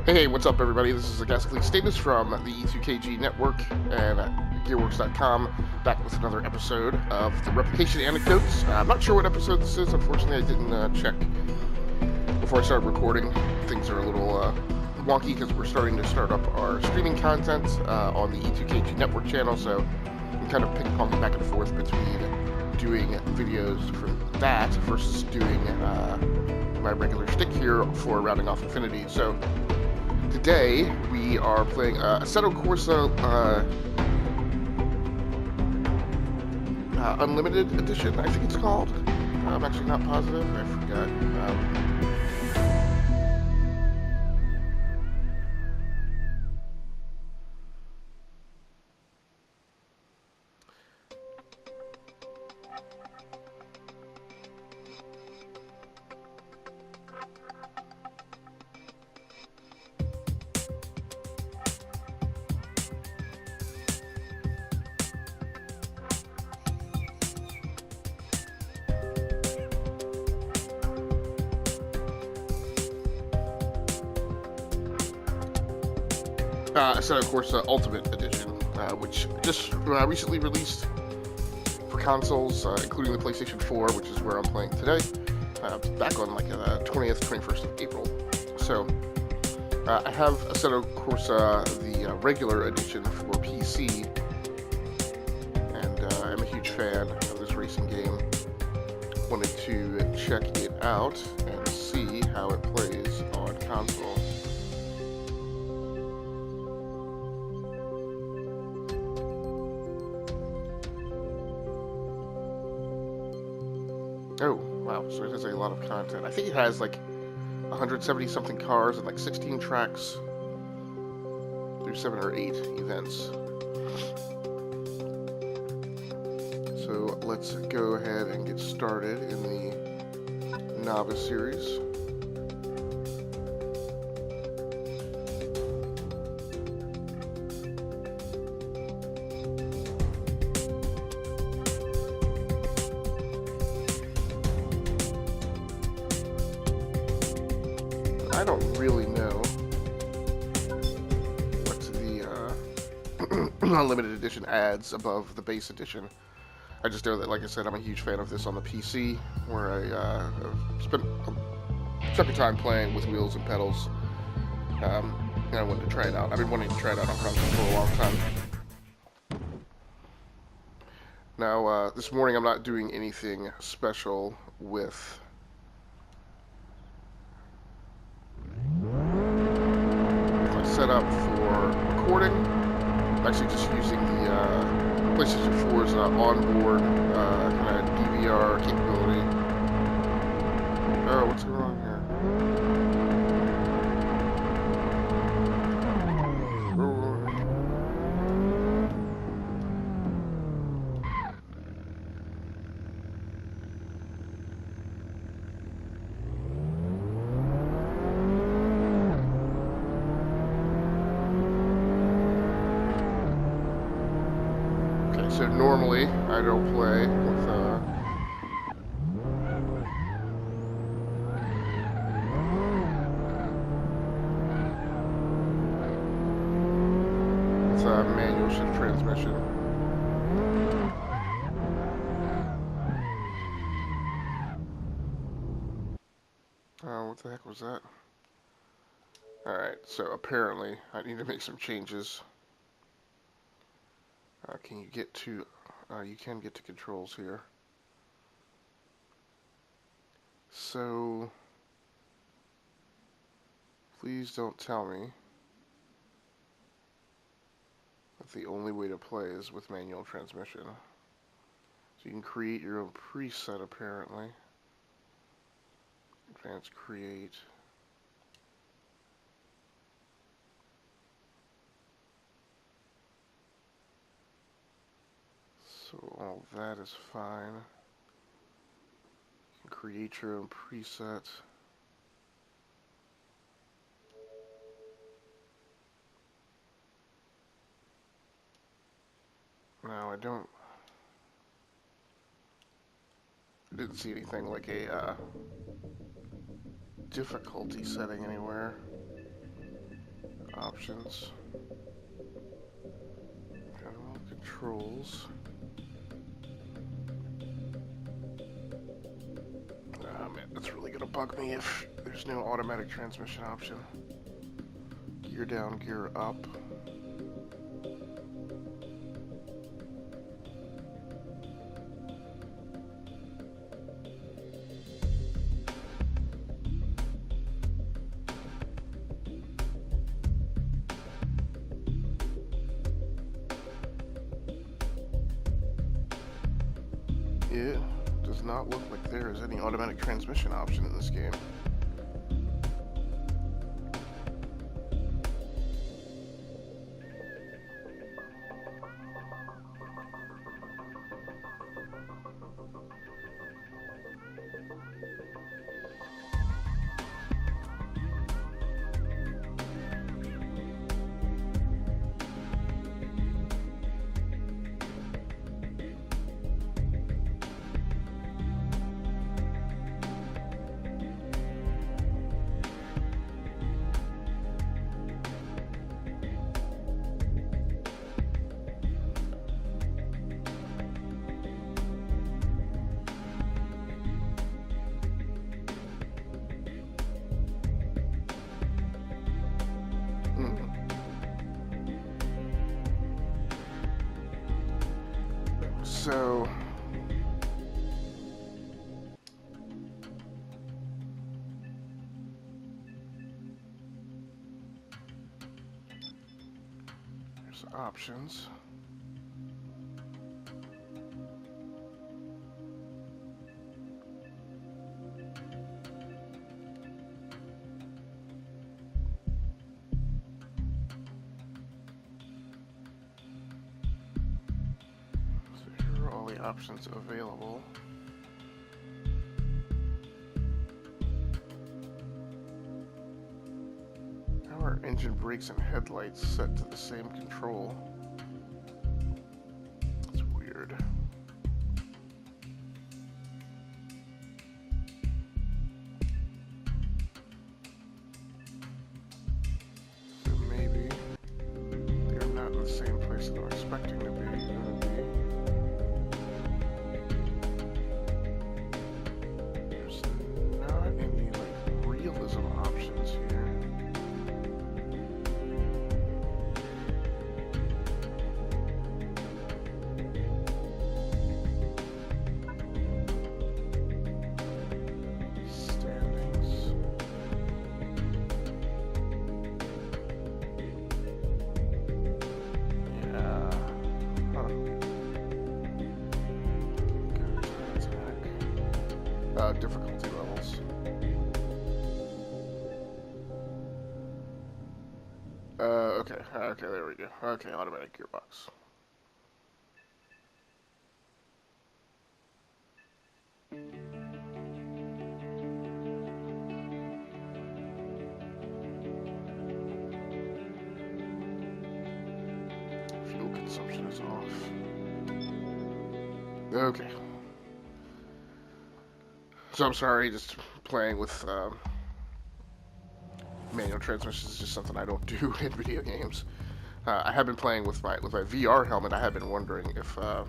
Hey, what's up, everybody? This is Agasically Status from the E2KG Network and Gearworks.com, back with another episode of the Replication Anecdotes. I'm not sure what episode this is. Unfortunately, I didn't check before I started recording. Things are a little wonky because we're starting to start up our streaming content on the E2KG Network channel, so I'm kind of ping-ponging back and forth between doing videos from that versus doing my regular shtick here for Rounding Off Infinity. So today we are playing Assetto Corsa Unlimited Edition, I think it's called. I'm actually not positive. I forgot. Assetto Corsa Ultimate Edition, which just recently released for consoles, including the PlayStation 4, which is where I'm playing today, back on like the 20th, 21st of April. So I have Assetto Corsa, the regular edition for PC, and I'm a huge fan of this racing game. Wanted to check it out and see how it plays on console. Oh, wow, so it has a lot of content. I think it has like 170 something cars and like 16 tracks through 7 or 8 events. So let's go ahead and get started in the Novice series. I don't really know what the Unlimited Edition adds above the base edition. I just know that, like I said, I'm a huge fan of this on the PC, where I spent a chunk of time playing with wheels and pedals, and I wanted to try it out. I've been wanting to try it out on console for a long time. Now, this morning I'm not doing anything special with setup for recording. I'm actually just using the PlayStation 4's onboard kind of DVR capability. Oh, what's going on here? So normally I don't play with manual shift transmission. What the heck was that? Alright, so apparently I need to make some changes. Can you get to, you can get to controls here. So, please don't tell me that the only way to play is with manual transmission. So you can create your own preset, apparently. Advanced create. So all that is fine. You can create your own preset. Now I didn't see anything like a difficulty setting anywhere. options. General controls. Oh man, that's really gonna bug me if there's no automatic transmission option. Gear down, gear up. It does not look like there is any automatic transmission option in this game. So there's options. All the options available. How are engine brakes and headlights set to the same control? That's weird. So maybe they're not in the same place that I'm expecting to be. Difficulty levels. Okay, there we go. Okay, automatic gearbox. Fuel consumption is off. Okay. So I'm sorry, just playing with manual transmissions is just something I don't do in video games. I have been playing with my VR helmet. I have been wondering if I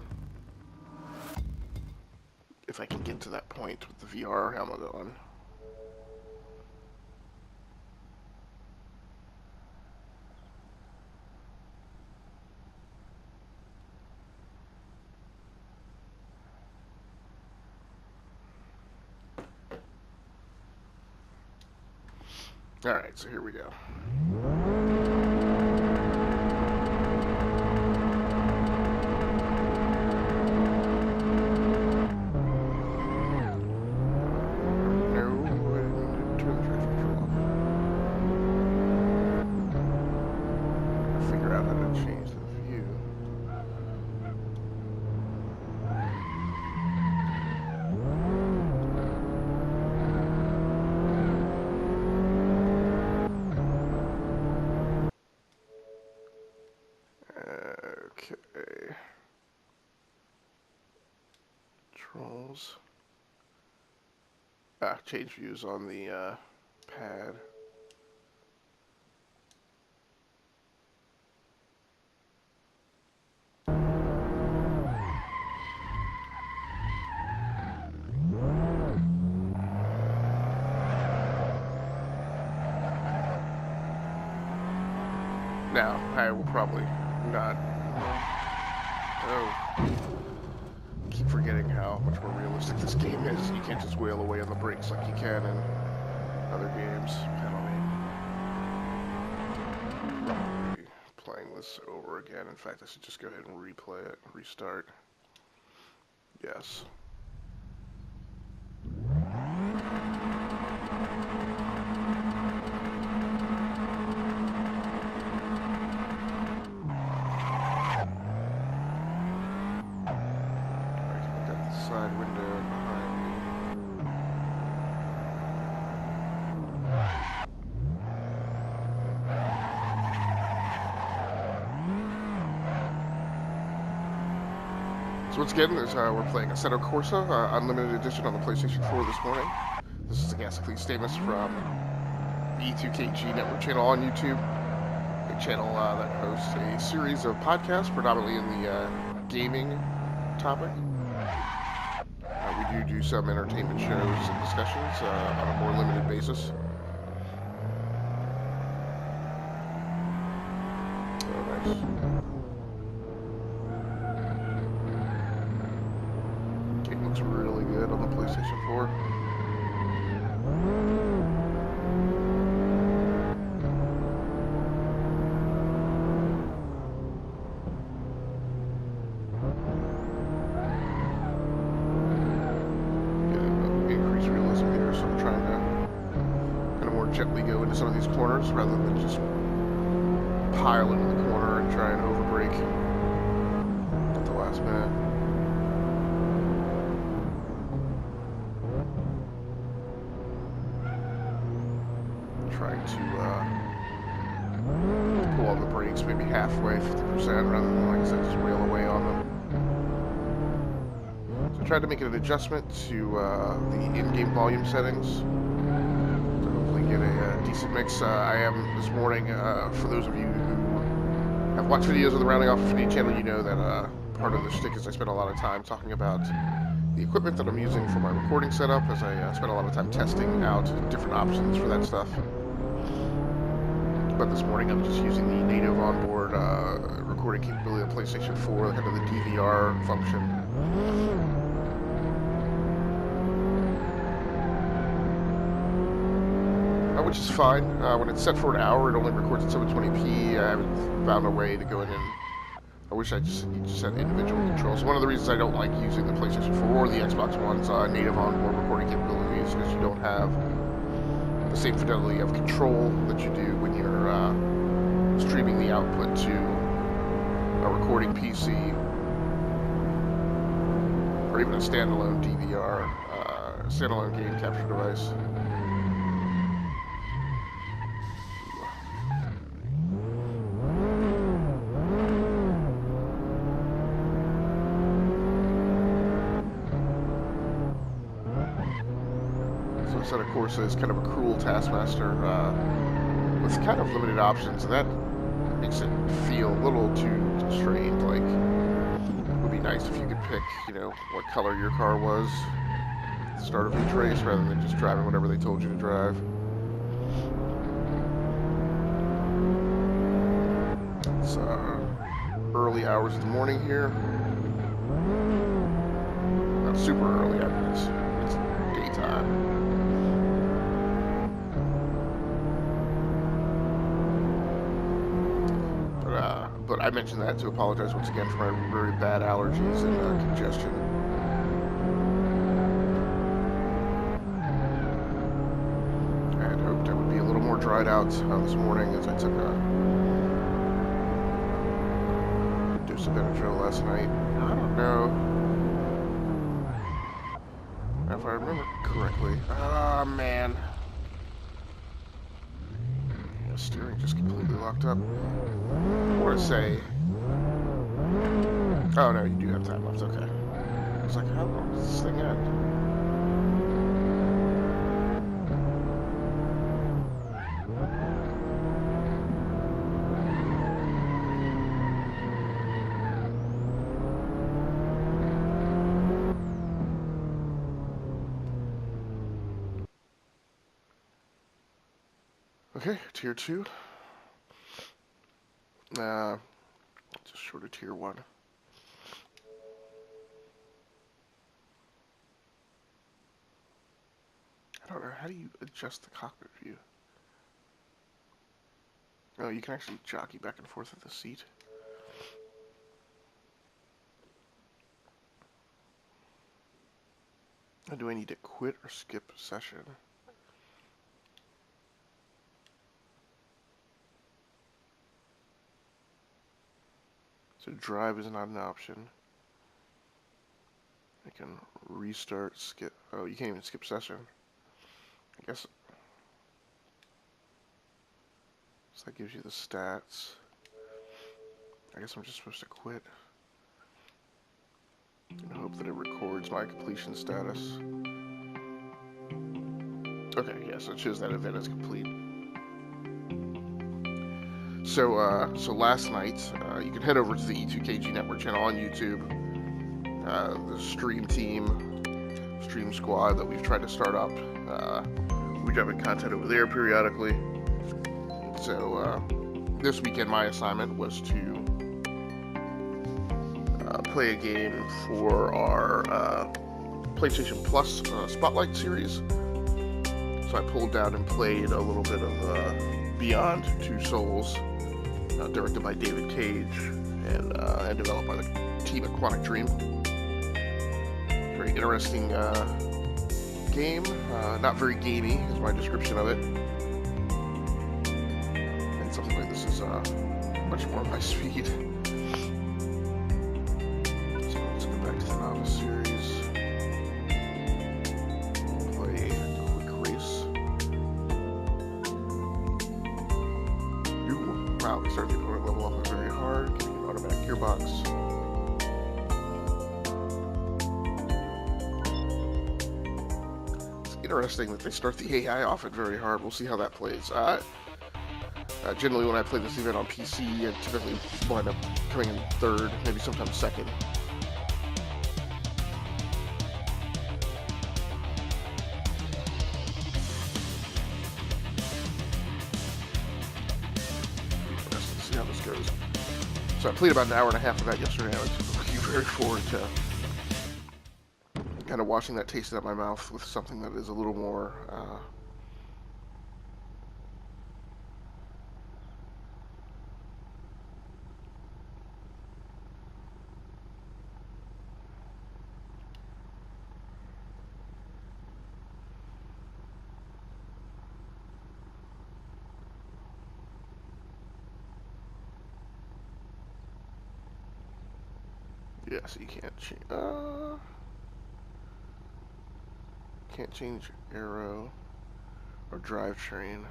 can get to that point with the VR helmet on. Alright, so here we go. Controls. Change views on the pad. No, I will probably not. Oh. Keep forgetting how much more realistic this game is. You can't just wail away on the brakes like you can in other games. Penalty. Probably playing this over again. In fact, I should just go ahead and replay it. Restart. Yes. Side window behind me. So once again, we're playing Assetto Corsa, Unlimited Edition on the PlayStation 4 this morning. This is Gasically Stamus from the E2KG Network channel on YouTube, a channel that hosts a series of podcasts, predominantly in the gaming topic. We do some entertainment shows and discussions on a more limited basis. Oh, nice. Game looks really good on the PlayStation 4. Gently go into some of these corners rather than just pile into the corner and try and overbrake at the last minute. Trying to pull on the brakes maybe halfway, 50%, rather than, like I said, just rail away on them. So I tried to make an adjustment to the in-game volume settings. Get a decent mix. I am this morning, for those of you who have watched videos of the Rounding Off Infinity channel, you know that part of the shtick is I spend a lot of time talking about the equipment that I'm using for my recording setup, as I spend a lot of time testing out different options for that stuff. But this morning I'm just using the native onboard recording capability of PlayStation 4, kind of the DVR function. Which is fine. When it's set for an hour, it only records at 720p. I haven't found a way to go in and... I wish you just had individual controls. One of the reasons I don't like using the PlayStation 4 or the Xbox One's native onboard recording capabilities is because you don't have the same fidelity of control that you do when you're streaming the output to a recording PC or even a standalone DVR, standalone game capture device. Assetto Corsa is kind of a cruel taskmaster with kind of limited options, and that makes it feel a little too constrained. Like, it would be nice if you could pick, you know, what color your car was at the start of each race, rather than just driving whatever they told you to drive. It's early hours of the morning here. Not super early, I mean, it's daytime. But I mentioned that to apologize once again for my very bad allergies and congestion. I had hoped I would be a little more dried out this morning as I took a dose of Benadryl last night. I don't know if I remember correctly. Ah, man. The steering just completely locked up. I want to say... Oh, no, you do have time left. Okay. I was like, how long does this thing end? Okay, tier 2. Just short of tier 1. I don't know, how do you adjust the cockpit view? Oh, you can actually jockey back and forth with the seat. Now, do I need to quit or skip session? So drive is not an option. I can restart, skip. Oh, you can't even skip session. I guess. So that gives you the stats. I guess I'm just supposed to quit and hope that it records my completion status. Okay, yeah, so it shows that event is complete. So, so last night, you can head over to the E2KG Network channel on YouTube. The stream squad that we've tried to start up. We're dropping content over there periodically. So, this weekend my assignment was to play a game for our PlayStation Plus Spotlight series. So I pulled down and played a little bit of Beyond Two Souls, directed by David Cage and developed by the team at Quantic Dream. Very interesting game. Not very gamey is my description of it. And something like this is much more my speed. So let's go back to the Novice series. Play a quick race. Ooh, wow, we start the opponent level up very hard. Getting an automatic gearbox. Interesting that they start the AI off at very hard. We'll see how that plays. Generally, when I play this event on PC, I typically wind up coming in third, maybe sometimes second. Let's see how this goes. So I played about an hour and a half of that yesterday. I was looking very forward to kind of washing that taste out of my mouth with something that is a little more yeah, so you can't change aero or drivetrain.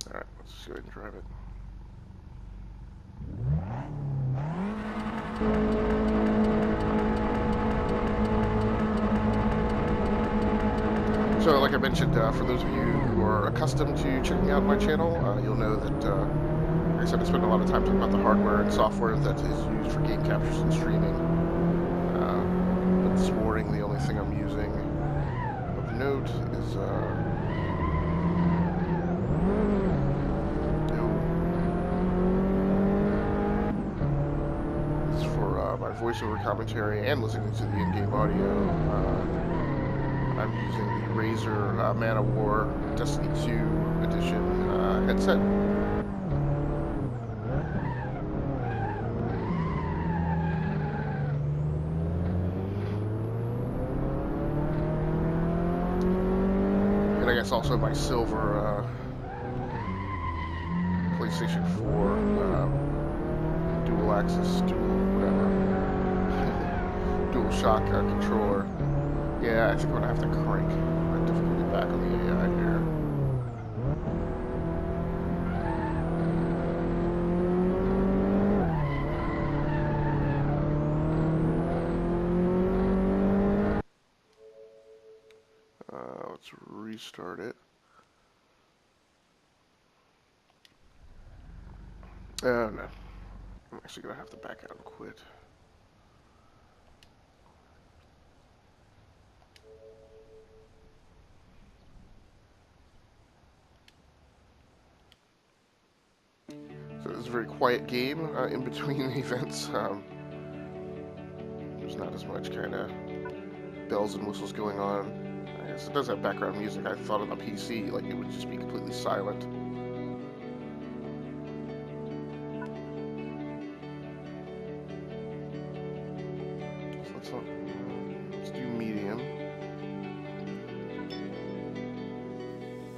Alright, let's just go ahead and drive it. So, like I mentioned, for those of you who are accustomed to checking out my channel, you'll know that, like I said, I spend a lot of time talking about the hardware and software that is used for game captures and streaming. But this morning, the only thing I'm using of note is, my voiceover commentary and listening to the in-game audio. I'm using the Razer Man of War Destiny 2 edition headset. And I guess also my silver PlayStation 4 dual axis, dual shock controller. Yeah, I think I'm gonna have to crank my difficulty back on the AI here. Let's restart it. Oh no. I'm actually gonna have to back out and quit. very quiet game in between the events. There's not as much kind of bells and whistles going on. I guess it does have background music. I thought on the PC, like, it would just be completely silent. So let's do medium.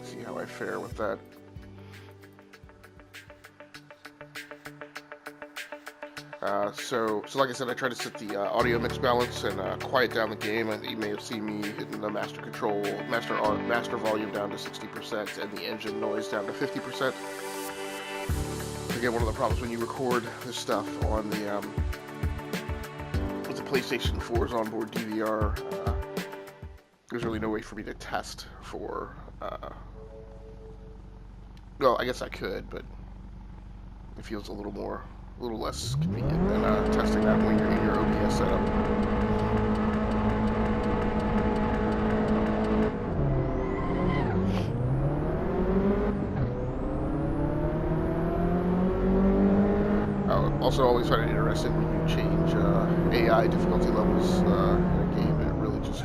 See how I fare with that. So like I said, I tried to set the audio mix balance and quiet down the game. And you may have seen me hitting the master volume down to 60% and the engine noise down to 50%. Again, one of the problems when you record this stuff on the with the PlayStation 4's onboard DVR, there's really no way for me to test for. Well, I guess I could, but it feels a little less convenient than testing that when you're in your OBS setup. I also always find it interesting when you change AI difficulty levels in a game, and it really just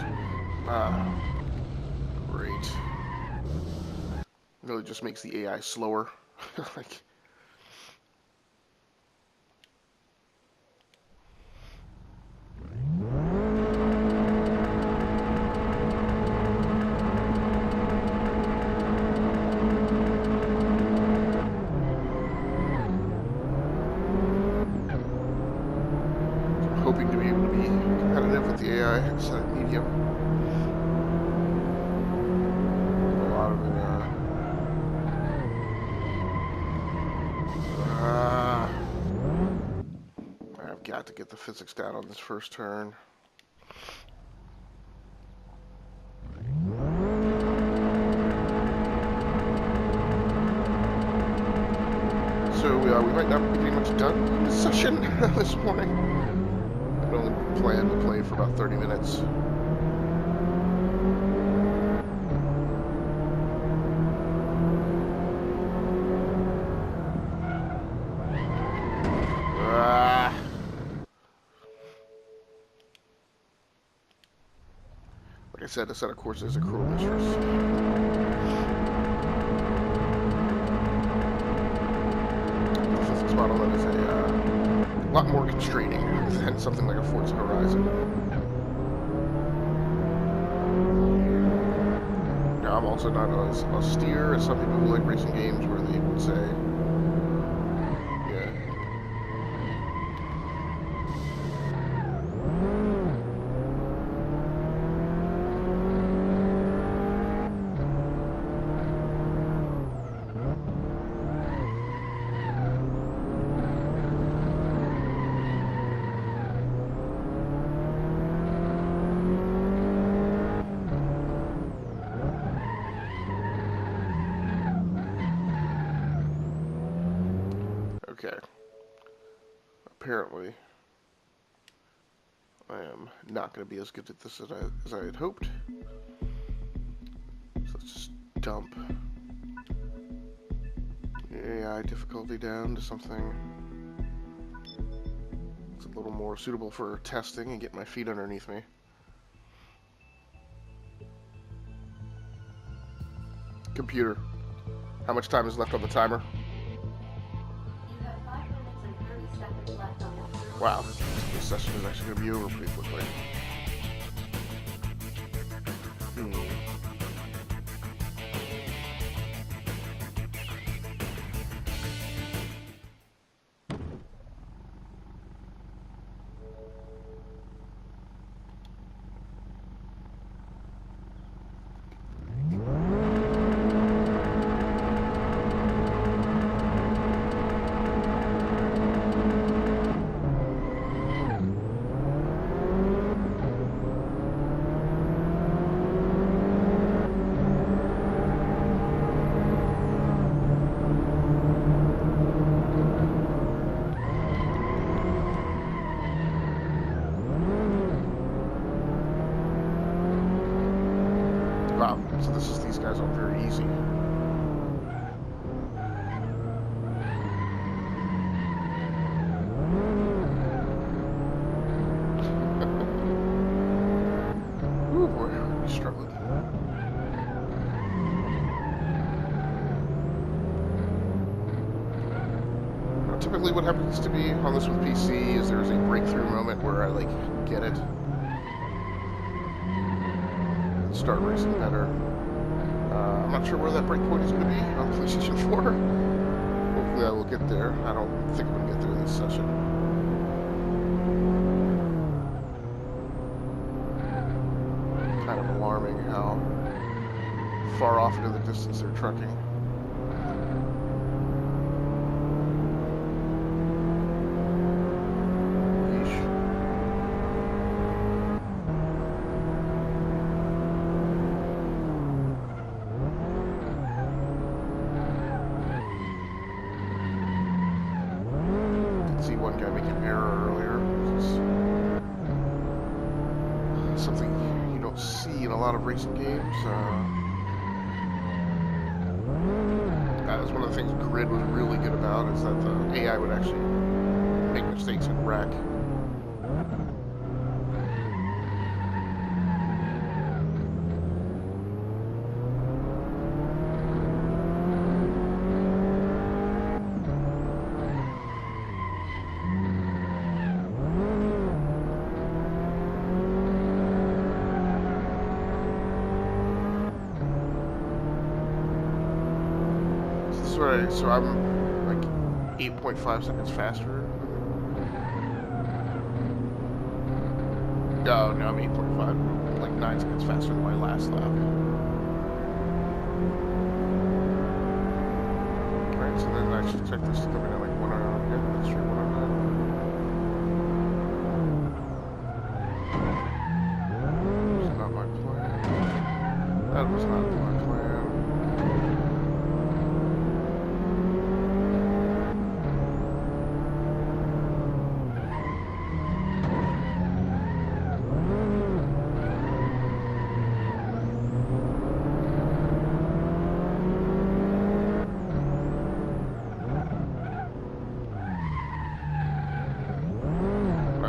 great. It really just makes the AI slower. Like. Hoping to be able to be competitive with the AI at medium. A lot of it, I've got to get the physics down on this first turn. So we might not be pretty much done in this session this morning. I only plan to play for about 30 minutes. Like I said, Assetto Corsa is a cruel mistress. The physics model that is a lot more constraining than something like a Forza Horizon. Now, I'm also not as austere as some people who like racing games where they would say, yeah. Okay. Apparently, I am not going to be as good at this as I had hoped. So let's just dump the AI difficulty down to something that's a little more suitable for testing and get my feet underneath me. Computer, how much time is left on the timer? Wow, this session is actually going to be over pretty quickly. Wow, so this is these guys are very easy. seem to be struggling. Now, typically what happens to me on this with PC is there's a breakthrough moment where I, like, get it. And start racing better. I'm not sure where that breakpoint is going to be on the PlayStation 4. Hopefully I will get there. I don't think I'm going to get there this session. Kind of alarming how far off into the distance they're trucking. One guy make an error earlier. It's something you don't see in a lot of racing games. That's one of the things Grid was really good about, is that the AI would actually make mistakes and wreck. So I'm like 8.5 seconds faster. No, I'm 8.5. Like 9 seconds faster than my last lap. Alright, so then I should check this to come in at like 109. Yeah, that's true, 109. That was not my plan. That was not my plan.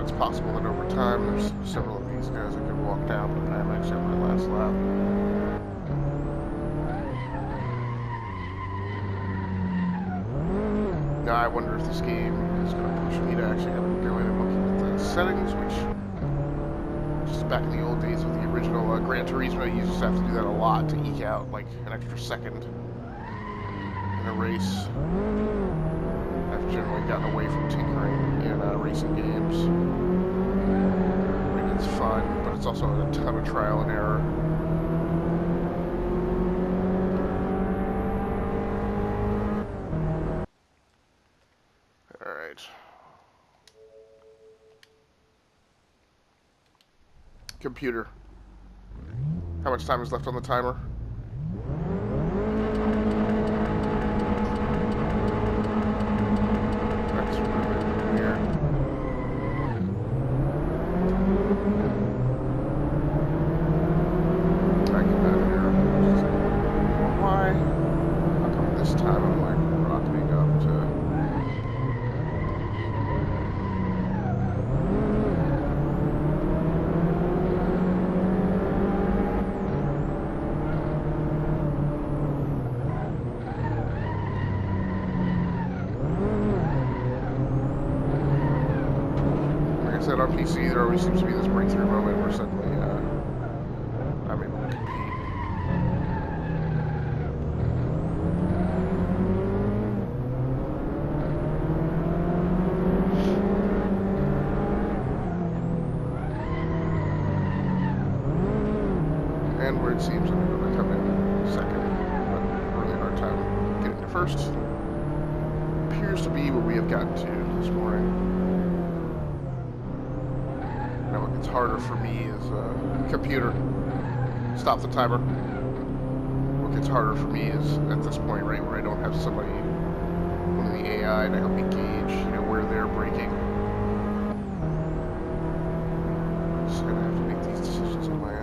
It's possible that over time there's several of these guys that could walk down, but I'm actually on my last lap. Now I wonder if this game is going to push me to actually have to go in and look at the settings, which just back in the old days with the original Gran Turismo, you used to have to do that a lot to eke out like an extra second in a race. I've generally gotten away from tinkering in racing games. I mean, it's fun, but it's also a ton of trial and error. Alright. Computer. How much time is left on the timer? That's really weird. I get out of here. Why? How come this time I'm like rocketing up to... On PC, there always seems to be this breakthrough moment where suddenly I'm able to compete. And where it seems I'm going to come in second, but really hard time getting to first. Appears to be where we have gotten to this morning. Now what gets harder for me is computer. Stop the timer. What gets harder for me is at this point, right, where I don't have somebody, one of the AI to help me gauge, you know, where they're braking. I'm just gonna have to make these decisions on my own.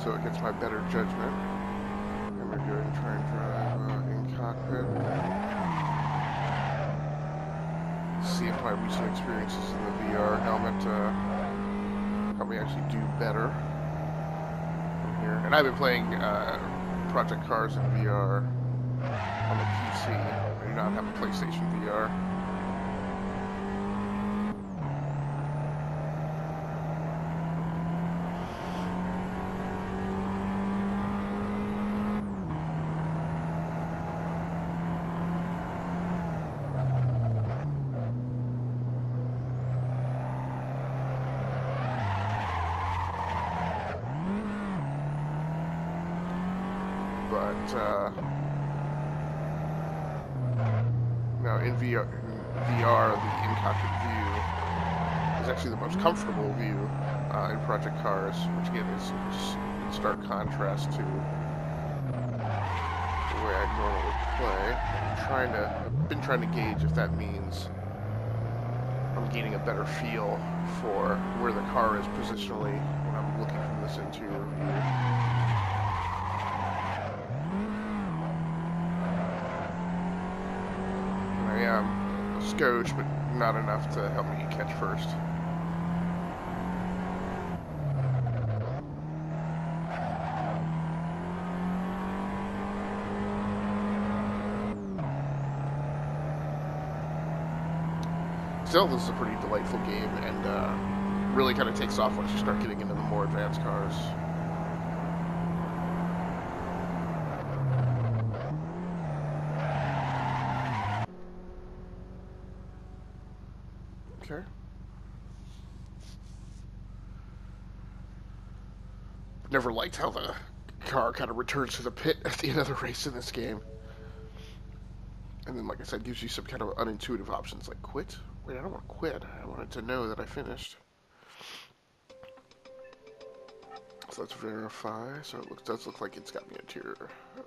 so against my better judgment. And we're going to try and drive in cockpit. See if my recent experiences in the VR helmet help me actually do better from here. And I've been playing Project Cars in VR on the PC. I do not have a PlayStation VR. But now in VR, the in-cockpit view is actually the most comfortable view in Project Cars, which again is in stark contrast to the way I normally play. I've been trying to gauge if that means I'm gaining a better feel for where the car is positionally when I'm looking from this interior view. I am a skosh, but not enough to help me catch first. Still, this is a pretty delightful game, and really kind of takes off once you start getting into the more advanced cars. Okay. Never liked how the car kind of returns to the pit at the end of the race in this game. And then, like I said, gives you some kind of unintuitive options like quit. Wait, I don't want to quit. I wanted to know that I finished. So let's verify. So it does look like it's got me a tier.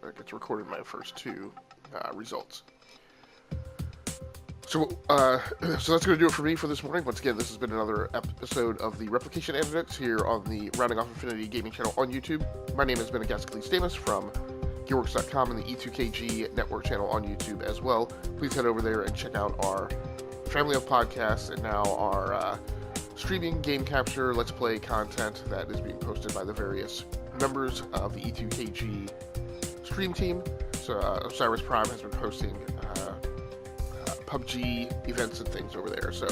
Like it's recorded my first two results. So that's going to do it for me for this morning. Once again, this has been another episode of the Replication Anecdotes here on the Rounding Off Infinity Gaming channel on YouTube. My name has been Agasically Stamus from GearWorks.com and the E2KG Network channel on YouTube as well. Please head over there and check out our family of podcasts and now our streaming game capture Let's Play content that is being posted by the various members of the E2KG stream team. So Osiris Prime has been posting PUBG events and things over there, so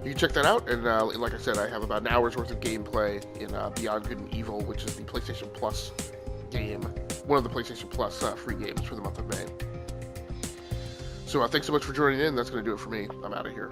you can check that out. And like I said, I have about an hour's worth of gameplay in Beyond Good and Evil, which is the PlayStation Plus game, one of the PlayStation Plus free games for the month of May. So thanks so much for joining in. That's going to do it for me. I'm out of here.